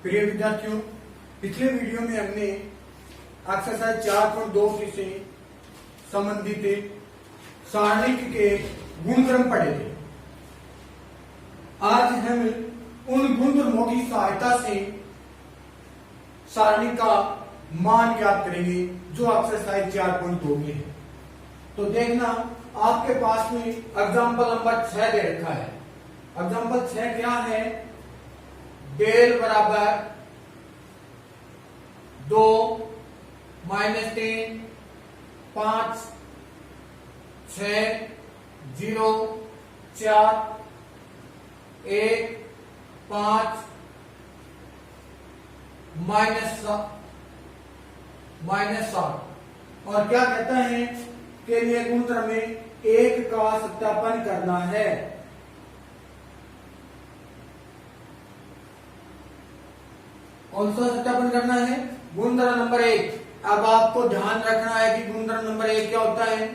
प्रिय विद्यार्थियों, पिछले वीडियो में हमने एक्सरसाइज 4.2 से संबंधित सारणिक के गुणधर्म पढ़े थे। आज हम उन गुणधर्मों की सहायता से सारणिक का मान ज्ञात करेंगे जो एक्सरसाइज 4.2 में है। तो देखना, आपके पास में एग्जाम्पल नंबर 6 दे रखा है। एग्जाम्पल 6 क्या है? डेल बराबर 2 -3 5 6 0 4 1 5 -7 और क्या कहता है कि ये गुणधर्म में 1 का सत्यापन करना है। कौन सा सत्यापन करना है? गुणधर्म नंबर 1। अब आपको ध्यान रखना है कि गुणधर्म नंबर 1 क्या होता है।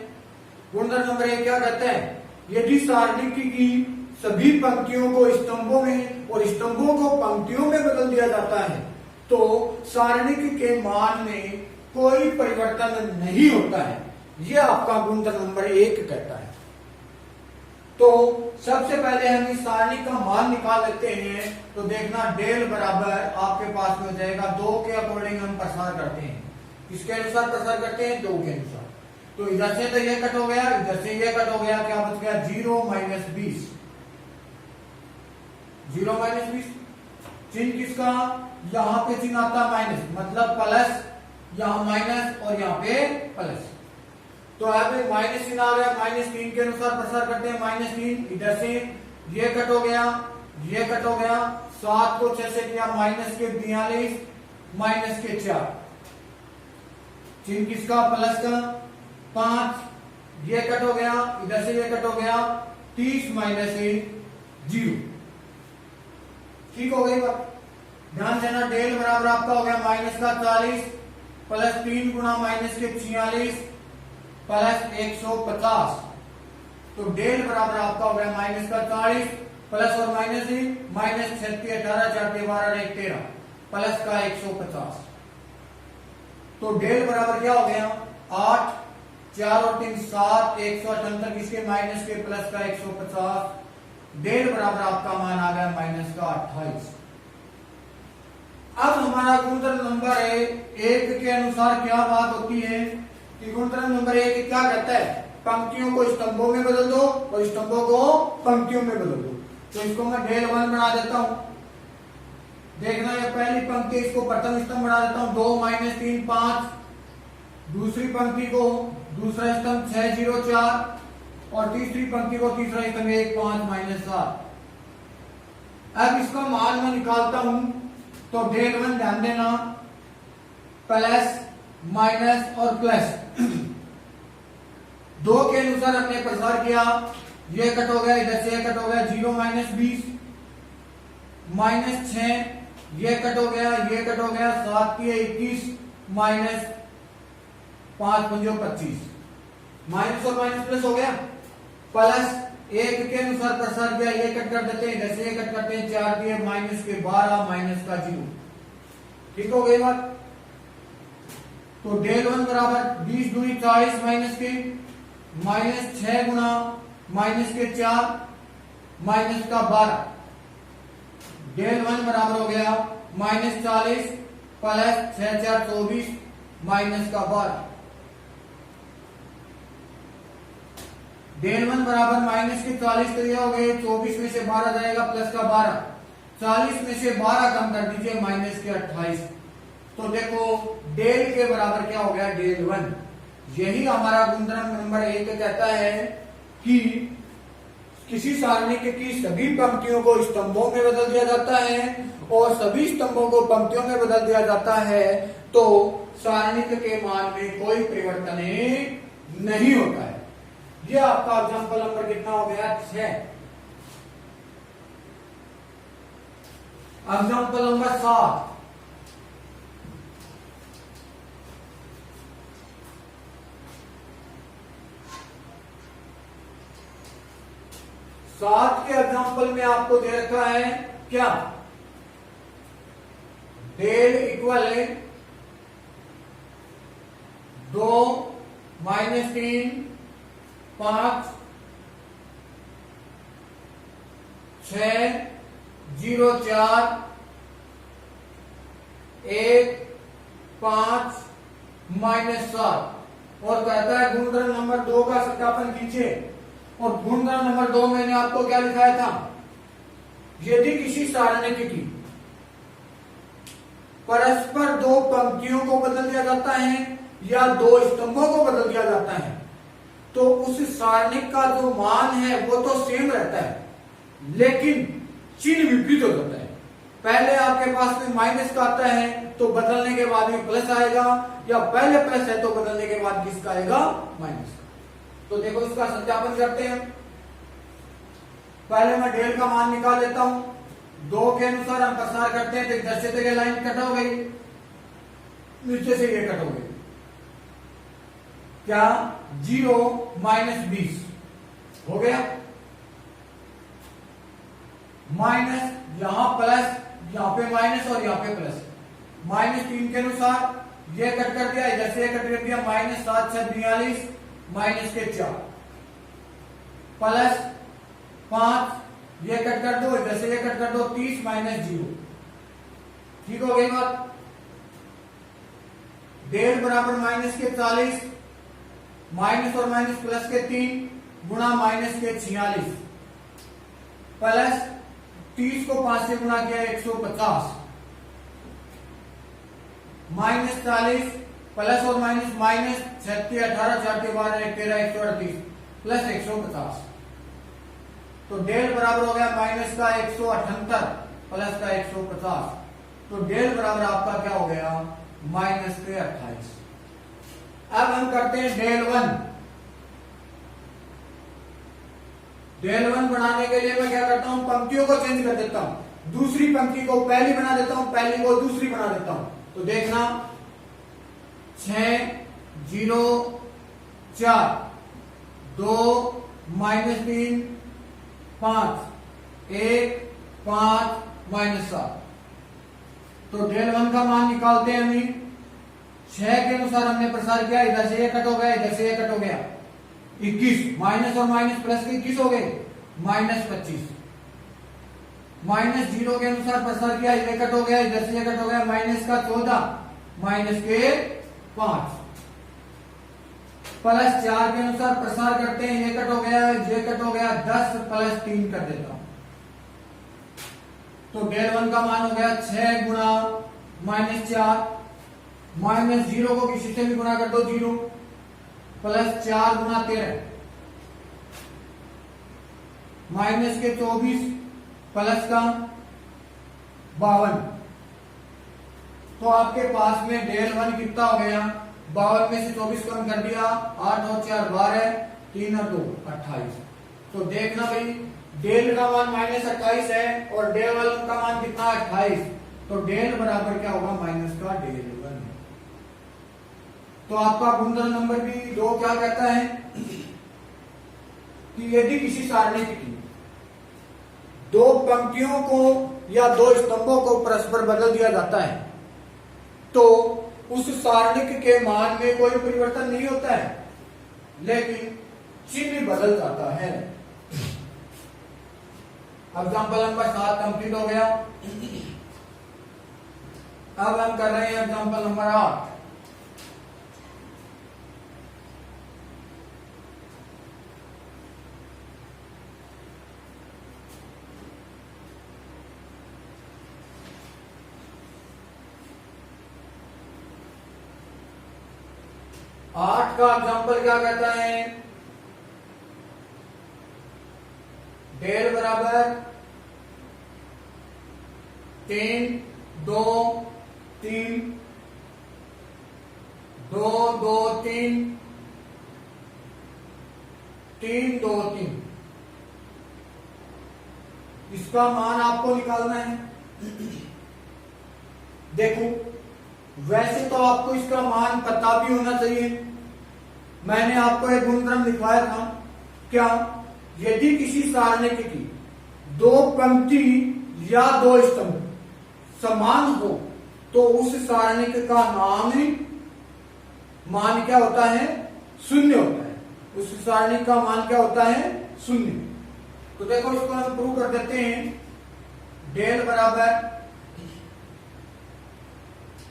गुणधर्म नंबर 1 क्या कहता है? यदि सारणिक की सभी पंक्तियों को स्तंभों में और स्तंभों को पंक्तियों में बदल दिया जाता है तो सारणिक के मान में कोई परिवर्तन नहीं होता है। यह आपका गुणधर्म नंबर 1 कहता है। तो सबसे पहले हम इस सारणी का मान निकाल लेते हैं। तो देखना, डेल बराबर आपके पास में हो जाएगा 2 के अकॉर्डिंग हम प्रसार करते हैं। किसके अनुसार प्रसार करते हैं? 2 के अनुसार। तो इधर से तो ये कट हो गया, इधर से ये कट हो गया, क्या बच गया? 0 - 20। 0 - 20 चिन्ह किसका? यहां पे चिन्ह आता माइनस, मतलब प्लस, यहां माइनस और यहां पे प्लस। तो यहाँ पे माइनस चिन्ह आ गया, -3 के अनुसार प्रसार करते हैं। -3 इधर से ये कट हो गया, ये कट हो गया, 7 को 6 से किया, -42 -4 चिन्ह किसका? प्लस का। 5 ये कट हो गया, इधर से ये कट हो गया, 30 - 0। ठीक हो गई बात? ध्यान देना, डेल बराबर आपका हो गया -40 प्लस 3 गुणा -46 प्लस 150। तो डेल बराबर आपका हो गया -40 प्लस और माइनस ही -36 18 4 12 1 13 प्लस का 150। तो डेल बराबर क्या हो गया? 8 4 और 3 7 178 किसके? माइनस के प्लस का 150। डेल बराबर आपका मान आ गया -28। अब हमारा गुणधर्म नंबर 1 के अनुसार क्या बात होती है कि गुणधर्म नंबर 1 क्या कहता है? पंक्तियों को स्तंभों में बदल दो और स्तंभों को पंक्तियों में बदल दो। तो इसको मैं डेल 1 बना देता हूं। देखना, ये पहली पंक्ति, इसको प्रथम स्तंभ बना देता हूं। 2 - 3 5। दूसरी पंक्ति को दूसरा स्तंभ 6 0 4 और तीसरी पंक्ति को तीसरा स्तंभ 1 5 -7। अब इसका मान मैं निकालता हूं। तो डेल 1 ध्यान देना, प्लस माइनस और प्लस 2 के अनुसार हमने प्रसार किया। ये कट हो गया, इधर से ये कट हो गया, 0 - 20 -6 ये कट हो गया, ये कट हो गया, 7 की 21 -5 5 25 माइनस और माइनस प्लस हो गया। प्लस 1 के अनुसार प्रसार किया, ये कट कर देते हैं, इधर से ये कट करते हैं, 4 की -12 माइनस का 0। ठीक हो गई बात? तो डेल 1 बराबर 20 दूनी 40 माइनस के -6 गुना -4 माइनस का 12। डेल 1 बराबर हो गया -40 प्लस 6 4 24 माइनस का 12। डेल 1 बराबर -40 तो ये हो गए, 24 में से 12 जाएगा, प्लस का 12, 40 में से 12 कम कर दीजिए, -28। तो देखो, डेल के बराबर क्या हो गया? डेल 1। यही हमारा गुणधर्म नंबर 1 कहता है कि किसी सारणिक की सभी पंक्तियों को स्तंभों में बदल दिया जाता है और सभी स्तंभों को पंक्तियों में बदल दिया जाता है तो सारणिक के मान में कोई परिवर्तन नहीं होता है। यह आपका एग्जाम्पल नंबर कितना हो गया? 6। Example number 7। सात के एग्जाम्पल में आपको दे रखा है क्या? डेल इक्वल है 2 माइनस 3 5 6 0 4 1 5 माइनस 7 और कहता है गुणधर्म नंबर 2 का सत्यापन कीजिए। और गुणधर्म नंबर 2 मैंने आपको क्या लिखाया था, यदि किसी सारणिक की परस्पर दो पंक्तियों को बदल दिया जाता है या दो स्तंभों को बदल दिया जाता है तो उस सारणिक का जो मान है वो तो सेम रहता है, लेकिन चिन्ह विपरीत हो जाता है। पहले आपके पास में माइनस का आता है तो बदलने के बाद में प्लस आएगा, या पहले प्लस है तो बदलने के बाद किसका आएगा, माइनस का। तो देखो इसका सत्यापन करते हैं। पहले मैं डेल का मान निकाल लेता हूं। 2 के अनुसार हम प्रसार करते हैं तो इधर से तो ये लाइन कट हो गई, नीचे से ये कट हो गई, क्या 0 माइनस 20 हो गया, माइनस यहां प्लस, यहां पे माइनस और यहां पे प्लस। -3 के अनुसार ये कट कर दिया, इधर से ये कट कर दिया, -7 6 42 माइनस के 4 प्लस 5 ये कट कर दो, इधर से ये कट कर दो, 30 माइनस 0। ठीक हो गई बात। डेल बराबर माइनस के 40 माइनस और माइनस प्लस के 3 गुणा माइनस के 46 प्लस 30 को 5 से गुणा किया 150 माइनस 40 प्लस और माइनस माइनस 36 18 4 के 12 13 138 प्लस 150। तो डेल बराबर हो गया माइनस का 178 प्लस का 150। तो डेल बराबर आपका क्या हो गया, माइनस के 28। अब हम करते हैं डेल 1। डेल 1 बनाने के लिए मैं क्या करता हूं, पंक्तियों को चेंज कर देता हूं। दूसरी पंक्ति को पहली बना देता हूं, पहली को दूसरी बना देता हूं। तो देखना 6 0 4 2 -3 5 1 5 -7। तो डेल 1 का मान निकालते हैं हम। 6 के अनुसार हमने प्रसार किया, इधर से ये कट हो गया, इधर से ये कट हो गया, 21 माइनस और माइनस प्लस के 21 हो गए, -25। -0 के अनुसार प्रसार किया, ये कट हो गया, इधर से ये कट हो गया, माइनस का 14 माइनस के 5 प्लस 4 के अनुसार प्रसार करते हैं, ये कट हो गया, ये कट हो गया, 10 प्लस 3 कर देता हूं। तो डेल 1 का मान हो गया 6 गुणा -4 -0 को किसी से भी गुणा कर दो 0 प्लस 4 गुणा 13 माइनस के 24 प्लस का 52। तो आपके पास में डेल 1 कितना हो गया, 52 में से 24 कम कर दिया, 8 और 4 12 3 और 2 28। तो देखना भाई डेल का मान -28 है और डेल 1 का मान कितना 28। तो डेल बराबर क्या होगा, माइनस का डेल 1। तो आपका गुणधर्म नंबर भी 2 क्या कहता है कि यदि किसी सारणिक की दो पंक्तियों को या दो स्तंभों को परस्पर बदल दिया जाता है तो उस सारणिक के मान में कोई परिवर्तन नहीं होता है, लेकिन चिन्ह बदल जाता है। एग्जाम्पल नंबर 7 कंप्लीट हो गया। अब हम कर रहे हैं एग्जाम्पल नंबर 8। का एग्जाम्पल क्या कहता है, डेल बराबर 3 2 3 2 2 3 3 2 3। इसका मान आपको निकालना है। देखो वैसे तो आपको इसका मान पता भी होना चाहिए। मैंने आपको एक गुणधर्म लिखवाया था, क्या, यदि किसी सारणिक की दो पंक्ति या दो स्तंभ समान हो तो उस सारणिक का मान क्या होता है? शून्य होता है। उस सारणिक का मान क्या होता है? शून्य। तो देखो इसको हम प्रूव कर देते हैं। डेल बराबर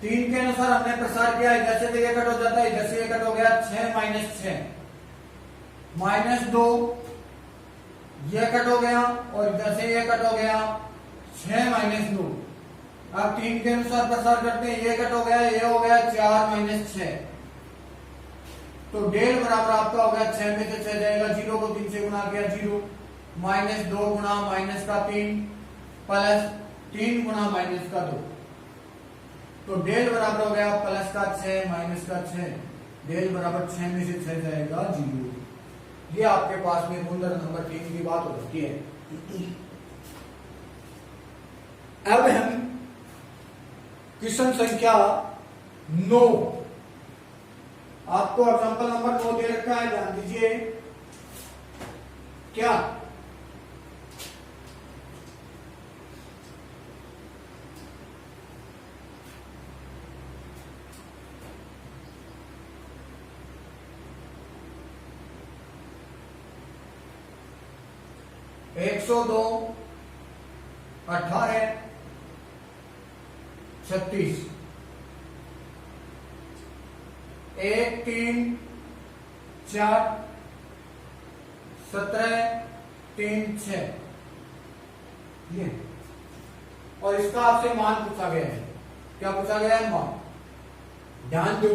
3 के अनुसार हमने प्रसार किया, इधर से ये कट हो जाता है, इधर से ये कट हो गया, 6 माइनस 6 माइनस 2 ये कट हो गया, और इधर से ये कट हो गया, 6 माइनस 2। अब 3 के अनुसार प्रसार करते हैं, ये कट हो गया, ये हो गया 4 माइनस 6। तो डेल बराबर आपका हो गया 6 में से 6 जाएगा, 0 को 3 से गुणा किया 0, माइनस 2 गुणा माइनस का 3 प्लस 3 गुणा माइनस का 2। तो डेल बराबर हो गया प्लस का 6 माइनस का 6। डेल बराबर 6 में से 6 जाएगा 0। ये आपके पास में गुणधर्म नंबर 3 की बात हो जाती है। अब हम क्वेश्चन संख्या 9, आपको एग्जांपल नंबर 9 दे रखा है, ध्यान दीजिए। क्या? एक 102 18 36 1 3 4 17 3 6 ये, और इसका आपसे मान पूछा गया है। क्या पूछा गया है? मान। ध्यान दो,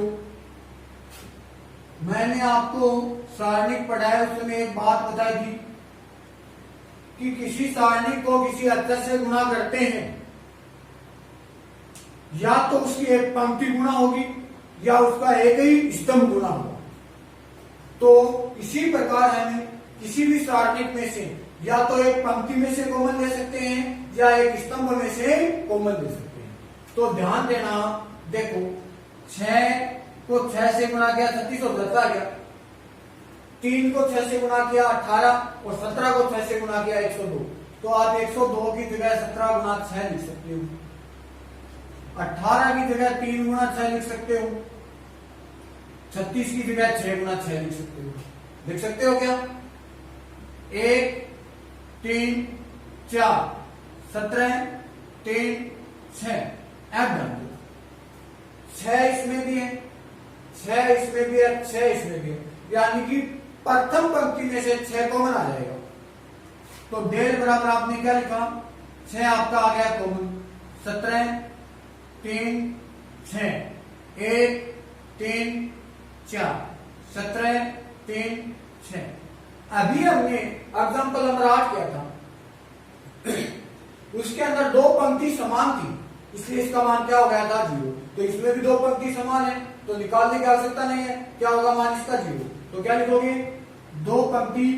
मैंने आपको सारणिक पढ़ाया, उसमें एक बात बताई थी कि किसी सारणी को किसी अक्षर से गुणा करते हैं, या तो उसकी एक पंक्ति गुणा होगी या उसका एक ही स्तंभ गुणा होगा। तो इसी प्रकार हमें किसी भी सारणिक में से या तो एक पंक्ति में से कॉमन ले सकते हैं या एक स्तंभ में से कॉमन ले सकते हैं। तो ध्यान देना, देखो 6 को 6 से गुणा किया 36 और 10 आ गया, 3 को 6 से गुणा किया 18 और 17 को 6 से गुणा किया 102। तो आप 102 की जगह 17 गुणा 6 लिख सकते हो, 18 की जगह 3 गुणा 6 लिख सकते हो, 36 की जगह 6 गुणा 6 लिख सकते हो। लिख सकते हो क्या? 1 3 4 17 3 6 ऐड डाल दो। 6 इसमें भी है, 6 इसमें भी है, 6 इसमें भी है, यानी कि प्रथम पंक्ति में से 6 कॉमन आ जाएगा। तो डेल बराबर आपने क्या लिखा? 6 आपका आ गया कॉमन, 17 3 6 1 3 4 17 3 6। अभी हमने एग्जांपल नंबर 8 किया था, उसके अंदर 2 पंक्ति समान थी, इसलिए इसका मान क्या हो गया था? 0। तो इसमें भी 2 पंक्ति समान है, तो निकालने की आवश्यकता नहीं है। क्या होगा मान इसका? 0। तो क्या लिखोगे? 2 पंक्ति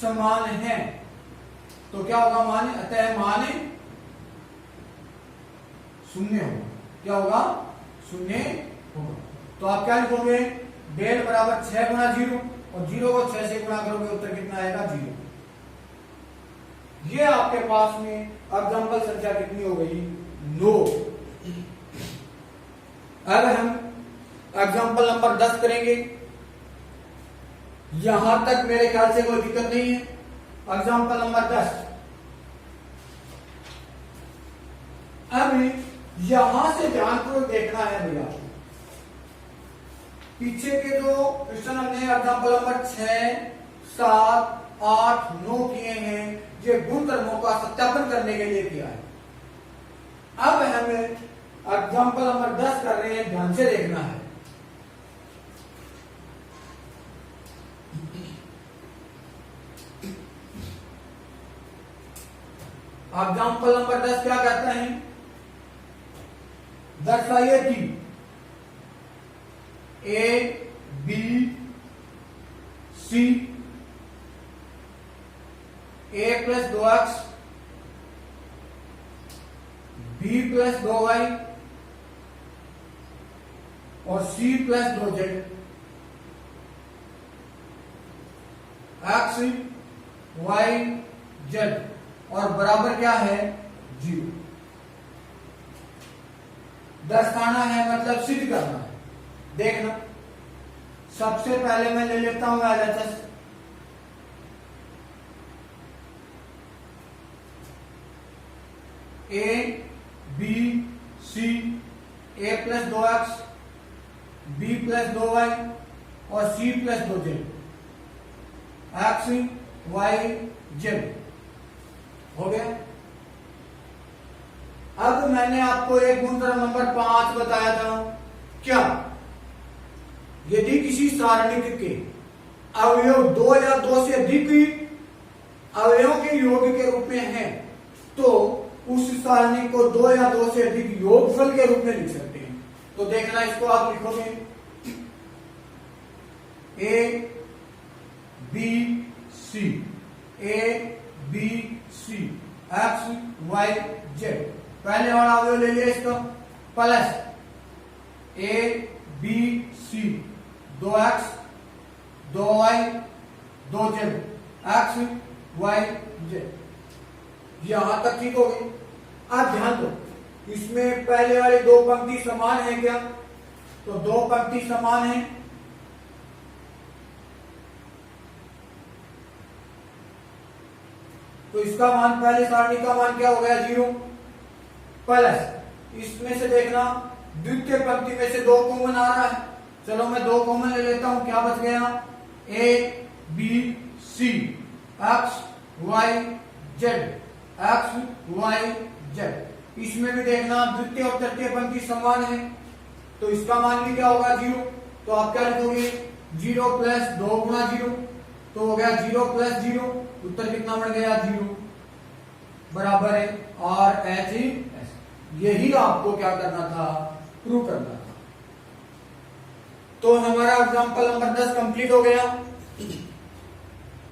समान है, तो क्या होगा मान? अतः मान 0 होगा। क्या होगा? 0 होगा। तो आप क्या लिखोगे? डेल बराबर 6 गुणा 0, और 0 को 6 से गुणा करोगे, उत्तर कितना आएगा? 0। ये आपके पास में एग्जांपल संख्या कितनी हो गई? 9। अब हम एग्जांपल नंबर 10 करेंगे। यहां तक मेरे ख्याल से कोई दिक्कत नहीं है। Example number 10। अब यहां से ध्यानपूर्वक देखना है भैया, पीछे के जो क्वेश्चन हमने एग्जांपल नंबर 6 7 8 9 किए हैं, ये गुणधर्मों का सत्यापन करने के लिए किया है। अब हमें एग्जांपल नंबर 10 कर रहे हैं, ध्यान से देखना है। एग्जांपल नंबर 10 क्या कहता है? दर्शाइए कि A B C A plus 2x B plus 2y और C plus 2z x y z और बराबर क्या है 0। 10 आना है मतलब सिद्ध करना है। देखना, सबसे पहले मैं ले लेता हूं LHS। A B C A plus 2x B plus 2y और C plus 2z, x y z हो गया। अब मैंने आपको एक गुणधर्म नंबर 5 बताया था, क्या यदि किसी सारणिक के अवयव 2 या 2 से अधिक अवयवों के योग के रूप में है तो उस सारणी को 2 या 2 से अधिक योगफल के रूप में लिख सकते हैं। तो देखना, इसको आप लिखोगे A B C A B C X Y Z। पहले वाला अवयव ले लिया इसका, plus A B C 2x 2y 2z x y z। यहां तक ठीक हो गई। अब ध्यान दो, इसमें पहले वाली 2 पंक्ति समान है क्या? तो 2 पंक्ति समान है, तो इसका मान, पहले सारणी का मान क्या हो गया 0। प्लस इसमें से देखना, द्वितीय पंक्ति में से 2 कॉमन आ रहा है। चलो मैं 2 कॉमन ले लेता हूं, क्या बच गया A B C x y z x y z। इसमें भी देखना, द्वितीय और तृतीय पंक्ति समान है, तो इसका मान भी क्या होगा 0। तो आप क्या लिखोगे 0 प्लस 2 गुणा 0, तो हो गया 0 प्लस 0, उत्तर कितना बढ़ गया 0, बराबर है और एच ही। यही आपको क्या करना था, प्रूव करना था। तो हमारा एग्जांपल नंबर 10 कंप्लीट हो गया।